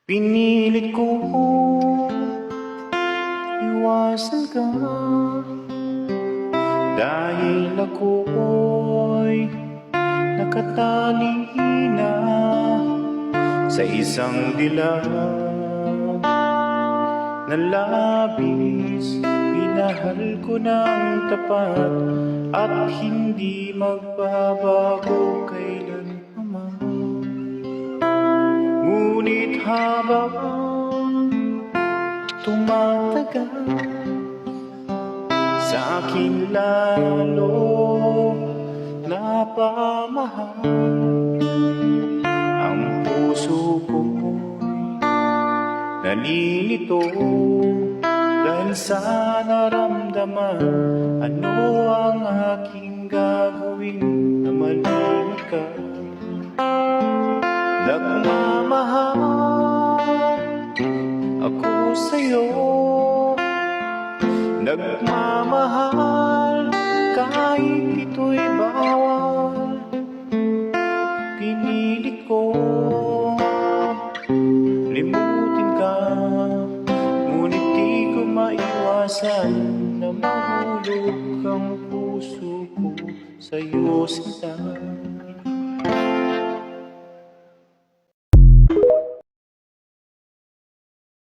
Pinilit ko iwasan ka dahil ako'y nakatali na sa isang dilag na labis. Pinahal ko ng tapat at hindi magbabago kailanman. Ngunit habang tumatagal, sa akin lalo napamahal. Ang puso ko'y nalilito dahil sa naramdaman. Ano ang aking gagawin na malimit ka? Nagmamahal ako sa'yo, nagmamahal kahit ito'y bawal. Pinilit ko limutin ka, ngunit di ko maiwasan na mahulog ang puso ko sa'yo, sinta.